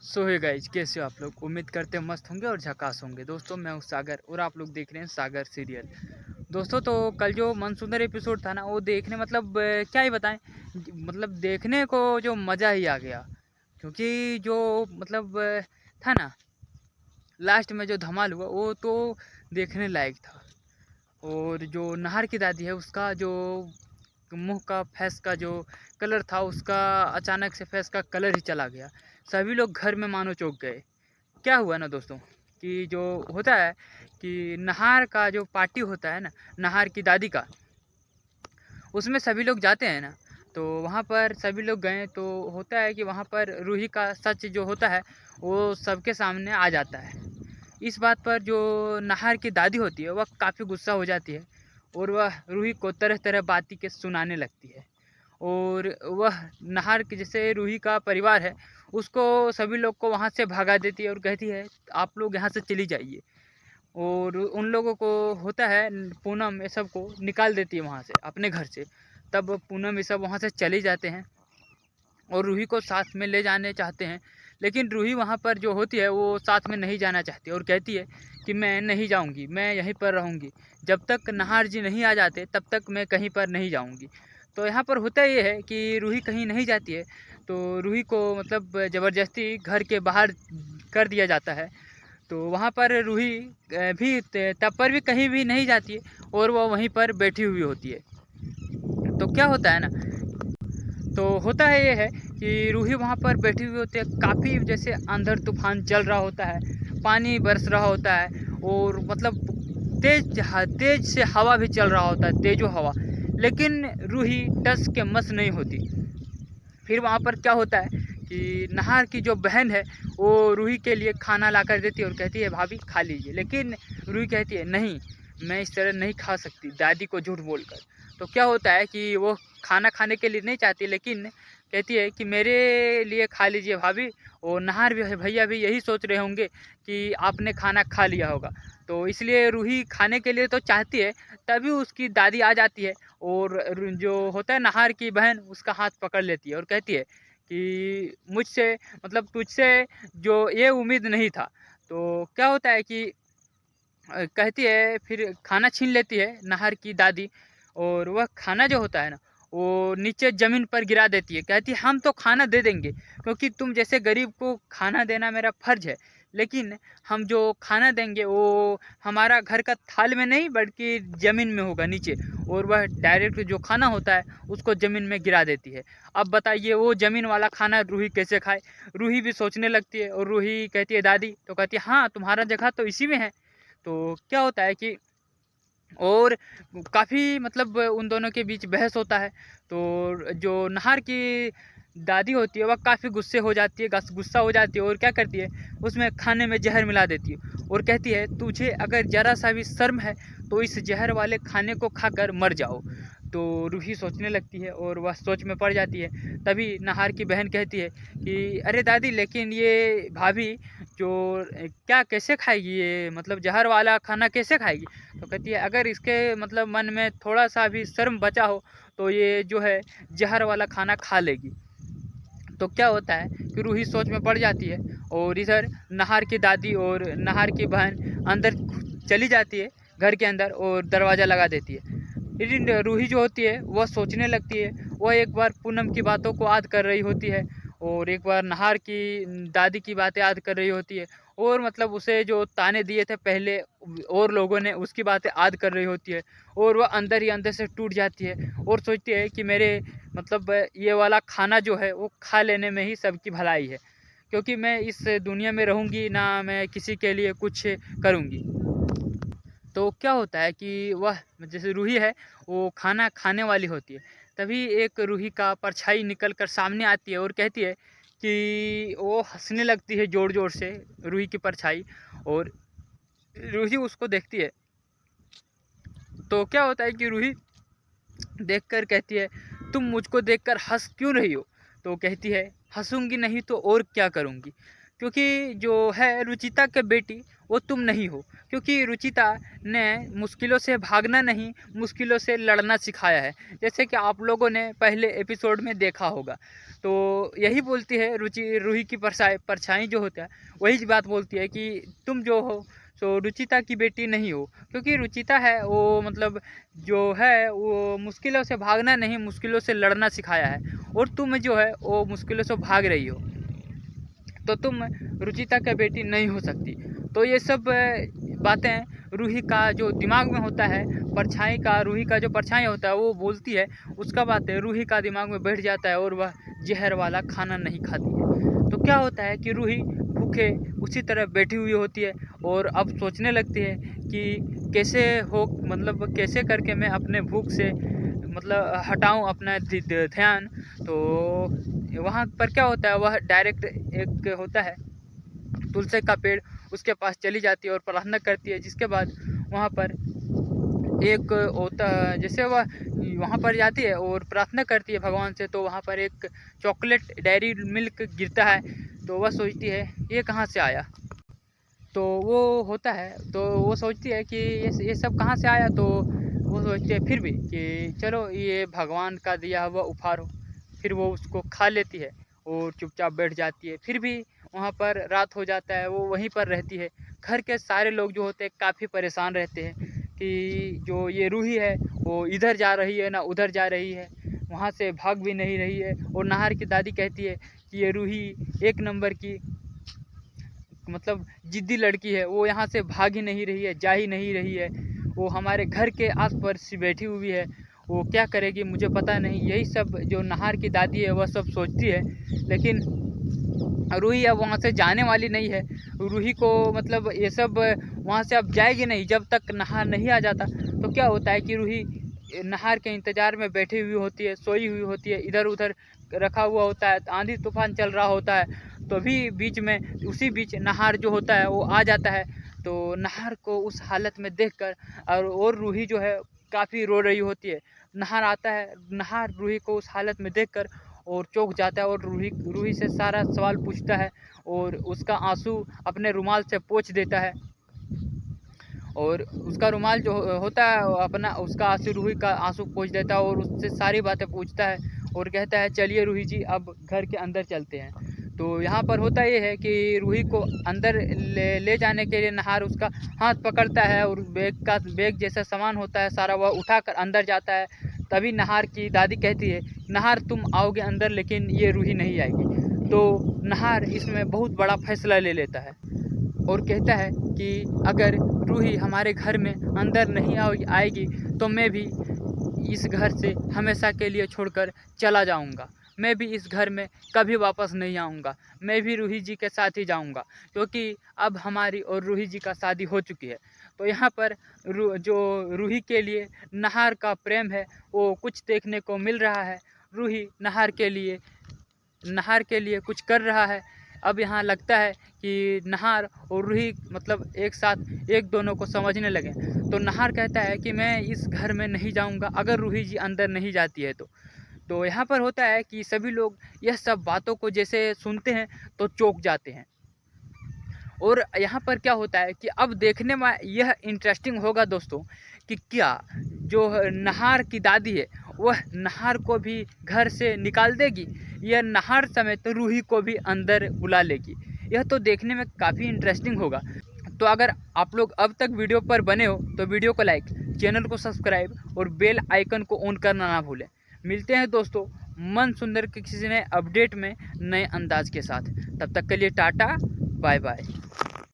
सो hey guys, कैसे हो आप लोग। उम्मीद करते हैं मस्त होंगे और झकास होंगे। दोस्तों मैं हूँ सागर और आप लोग देख रहे हैं सागर सीरियल। दोस्तों तो कल जो मनसुंदर एपिसोड था ना, वो देखने मतलब क्या ही बताएं। मतलब देखने को जो मज़ा ही आ गया। क्योंकि जो मतलब था ना, लास्ट में जो धमाल हुआ वो तो देखने लायक था। और जो नाहर की दादी है, उसका जो मुंह का फेस का जो कलर था, उसका अचानक से फेस का कलर ही चला गया। सभी लोग घर में मानो चौंक गए। क्या हुआ ना दोस्तों, कि जो होता है कि नहार का जो पार्टी होता है ना, नहार की दादी का, उसमें सभी लोग जाते हैं ना। तो वहाँ पर सभी लोग गए तो होता है कि वहाँ पर रूही का सच जो होता है वो सबके सामने आ जाता है। इस बात पर जो नहार की दादी होती है वह काफ़ी गुस्सा हो जाती है और वह रूही को तरह तरह बातें के सुनाने लगती है। और वह नहार के जैसे रूही का परिवार है, उसको सभी लोग को वहाँ से भगा देती है और कहती है आप लोग यहाँ से चली जाइए। और उन लोगों को होता है, पूनम ये सब को निकाल देती है वहाँ से, अपने घर से। तब पूनम ये सब वहाँ से चले जाते हैं और रूही को साथ में ले जाने चाहते हैं। लेकिन रूही वहाँ पर जो होती है वो साथ में नहीं जाना चाहती और कहती है कि मैं नहीं जाऊँगी, मैं यहीं पर रहूँगी। जब तक नहार जी नहीं आ जाते तब तक मैं कहीं पर नहीं जाऊँगी। तो यहाँ पर होता ये है कि रूही कहीं नहीं जाती है, तो रूही को मतलब ज़बरदस्ती घर के बाहर कर दिया जाता है। तो वहाँ पर रूही भी तब पर भी कहीं भी नहीं जाती है और वो वहीं पर बैठी हुई होती है। तो क्या होता है ना, तो होता है ये है कि रूही वहाँ पर बैठी हुई होती है। काफ़ी जैसे अंधर तूफान चल रहा होता है, पानी बरस रहा होता है और मतलब तेज से हवा भी चल रहा होता है, तेजो हवा। लेकिन रूही टस के मस नहीं होती। फिर वहाँ पर क्या होता है कि नहार की जो बहन है वो रूही के लिए खाना ला कर देती है और कहती है भाभी खा लीजिए। लेकिन रूही कहती है नहीं, मैं इस तरह नहीं खा सकती, दादी को झूठ बोलकर। तो क्या होता है कि वो खाना खाने के लिए नहीं चाहती, लेकिन कहती है कि मेरे लिए खा लीजिए भाभी। और नहार भी भैया भी यही सोच रहे होंगे कि आपने खाना खा लिया होगा। तो इसलिए रूही खाने के लिए तो चाहती है, तभी उसकी दादी आ जाती है और जो होता है नहार की बहन, उसका हाथ पकड़ लेती है और कहती है कि मुझसे मतलब तुझसे जो ये उम्मीद नहीं था। तो क्या होता है कि कहती है, फिर खाना छीन लेती है नहर की दादी। और वह खाना जो होता है ना, वो नीचे ज़मीन पर गिरा देती है। कहती है हम तो खाना दे देंगे, क्योंकि तुम जैसे गरीब को खाना देना मेरा फ़र्ज है। लेकिन हम जो खाना देंगे वो हमारा घर का थाल में नहीं, बल्कि ज़मीन में होगा नीचे। और वह डायरेक्ट जो खाना होता है उसको ज़मीन में गिरा देती है। अब बताइए वो ज़मीन वाला खाना रूही कैसे खाए। रूही भी सोचने लगती है और रूही कहती है दादी, तो कहती है हाँ तुम्हारा जगह तो इसी में है। तो क्या होता है कि और काफ़ी मतलब उन दोनों के बीच बहस होता है। तो जो नहार की दादी होती है वह काफ़ी गुस्से हो जाती है, गुस्सा हो जाती है और क्या करती है, उसमें खाने में जहर मिला देती है और कहती है तुझे अगर ज़रा सा भी शर्म है तो इस जहर वाले खाने को खाकर मर जाओ। तो रूही सोचने लगती है और वह सोच में पड़ जाती है। तभी नहार की बहन कहती है कि अरे दादी, लेकिन ये भाभी जो क्या कैसे खाएगी, ये मतलब जहर वाला खाना कैसे खाएगी। तो कहती है अगर इसके मतलब मन में थोड़ा सा भी शर्म बचा हो तो ये जो है जहर वाला खाना खा लेगी। तो क्या होता है कि रूही सोच में पड़ जाती है और इधर नहार की दादी और नहार की बहन अंदर चली जाती है घर के अंदर और दरवाज़ा लगा देती है। लेकिन रूही जो होती है वह सोचने लगती है। वह एक बार पूनम की बातों को याद कर रही होती है और एक बार नहार की दादी की बातें याद कर रही होती है। और मतलब उसे जो ताने दिए थे पहले और लोगों ने, उसकी बातें याद कर रही होती है। और वह अंदर ही अंदर से टूट जाती है और सोचती है कि मेरे मतलब ये वाला खाना जो है वो खा लेने में ही सबकी भलाई है, क्योंकि मैं इस दुनिया में रहूँगी ना, मैं किसी के लिए कुछ करूँगी। तो क्या होता है कि वह जैसे रूही है वो खाना खाने वाली होती है। तभी एक रूही का परछाई निकल कर सामने आती है और कहती है कि वो हंसने लगती है ज़ोर ज़ोर से, रूही की परछाई। और रूही उसको देखती है। तो क्या होता है कि रूही देखकर कहती है तुम मुझको देखकर हंस क्यों रही हो। तो कहती है हंसूंगी नहीं तो और क्या करूंगी। क्योंकि जो है रुचिता के बेटी वो तुम नहीं हो, क्योंकि रुचिता ने मुश्किलों से भागना नहीं, मुश्किलों से लड़ना सिखाया है, जैसे कि आप लोगों ने पहले एपिसोड में देखा होगा। तो यही बोलती है रूही की परछाई जो होता है वही बात बोलती है कि तुम जो हो सो रुचिता की बेटी नहीं हो, क्योंकि रुचिता है वो मतलब जो है वो मुश्किलों से भागना नहीं, मुश्किलों से लड़ना सिखाया है, और तुम जो है वो मुश्किलों से भाग रही हो, तो तुम रुचिता की बेटी नहीं हो सकती। तो ये सब बातें रूही का जो दिमाग में होता है, परछाई का, रूही का जो परछाई होता है वो बोलती है, उसका बातें रूही का दिमाग में बैठ जाता है और वह जहर वाला खाना नहीं खाती है। तो क्या होता है कि रूही भूखे उसी तरह बैठी हुई होती है और अब सोचने लगती है कि कैसे हो, मतलब कैसे करके मैं अपने भूख से मतलब हटाऊं अपना ध्यान। तो वहाँ पर क्या होता है, वह डायरेक्ट एक होता है तुलसी का पेड़, उसके पास चली जाती है और प्रार्थना करती है, जिसके बाद वहाँ पर एक होता जैसे वह वहाँ पर जाती है और प्रार्थना करती है भगवान से, तो वहाँ पर एक चॉकलेट डेयरी मिल्क गिरता है। तो वह सोचती है ये कहाँ से आया, तो वो होता है, तो वो सोचती है कि ये सब कहाँ से आया। तो वो सोचती है फिर भी कि चलो ये भगवान का दिया हुआ उपहार हो, फिर वो उसको खा लेती है और चुपचाप बैठ जाती है। फिर भी वहाँ पर रात हो जाता है, वो वहीं पर रहती है। घर के सारे लोग जो होते हैं काफ़ी परेशान रहते हैं कि जो ये रूही है वो इधर जा रही है ना उधर जा रही है, वहाँ से भाग भी नहीं रही है। और नाहर की दादी कहती है कि ये रूही एक नंबर की मतलब जिद्दी लड़की है, वो यहाँ से भाग ही नहीं रही है, जा ही नहीं रही है, वो हमारे घर के आस पास बैठी हुई है, वो क्या करेगी मुझे पता नहीं। यही सब जो नाहर की दादी है वह सब सोचती है। लेकिन रूही अब वहाँ से जाने वाली नहीं है। रूही को मतलब ये सब वहाँ से अब जाएगी नहीं जब तक नाहर नहीं आ जाता। तो क्या होता है कि रूही नाहर के इंतज़ार में बैठी हुई होती है, सोई हुई होती है, इधर उधर रखा हुआ होता है, आंधी तूफान चल रहा होता है। तो भी बीच में उसी बीच नाहर जो होता है वो आ जाता है। तो नाहर को उस हालत में देखकर और रूही जो है काफ़ी रो रही होती है। नाहर आता है, नाहर रूही को उस हालत में देखकर और चौंक जाता है और रूही से सारा सवाल पूछता है और उसका आंसू अपने रुमाल से पोंछ देता है। और उसका रुमाल जो होता है अपना, उसका आंसू रूही का आंसू पोंछ देता है और उससे सारी बातें पूछता है और कहता है चलिए रूही जी अब घर के अंदर चलते हैं। तो यहाँ पर होता ये है कि रूही को अंदर ले जाने के लिए नाहर उसका हाथ पकड़ता है और बैग जैसा सामान होता है सारा वह उठाकर अंदर जाता है। तभी नाहर की दादी कहती है नाहर तुम आओगे अंदर लेकिन ये रूही नहीं आएगी। तो नाहर इसमें बहुत बड़ा फैसला ले लेता है और कहता है कि अगर रूही हमारे घर में अंदर नहीं आएगी तो मैं भी इस घर से हमेशा के लिए छोड़कर चला जाऊंगा, मैं भी इस घर में कभी वापस नहीं आऊँगा, मैं भी रूही जी के साथ ही जाऊँगा, क्योंकि अब हमारी और रूही जी का शादी हो चुकी है। तो यहाँ पर जो रूही के लिए नाहर का प्रेम है वो कुछ देखने को मिल रहा है। रूही नाहर के लिए कुछ कर रहा है। अब यहाँ लगता है कि नाहर और रूही मतलब एक साथ एक दोनों को समझने लगे। तो नाहर कहता है कि मैं इस घर में नहीं जाऊँगा अगर रूही जी अंदर नहीं जाती है तो यहाँ पर होता है कि सभी लोग यह सब बातों को जैसे सुनते हैं तो चौंक जाते हैं। और यहाँ पर क्या होता है कि अब देखने में यह इंटरेस्टिंग होगा दोस्तों कि क्या जो नाहर की दादी है वह नाहर को भी घर से निकाल देगी या नाहर समेत रूही को भी अंदर बुला लेगी। यह तो देखने में काफ़ी इंटरेस्टिंग होगा। तो अगर आप लोग अब तक वीडियो पर बने हो तो वीडियो को लाइक, चैनल को सब्सक्राइब और बेल आइकन को ऑन करना ना भूलें। मिलते हैं दोस्तों मन सुंदर के किसी नए अपडेट में नए अंदाज के साथ। तब तक के लिए टाटा बाय बाय।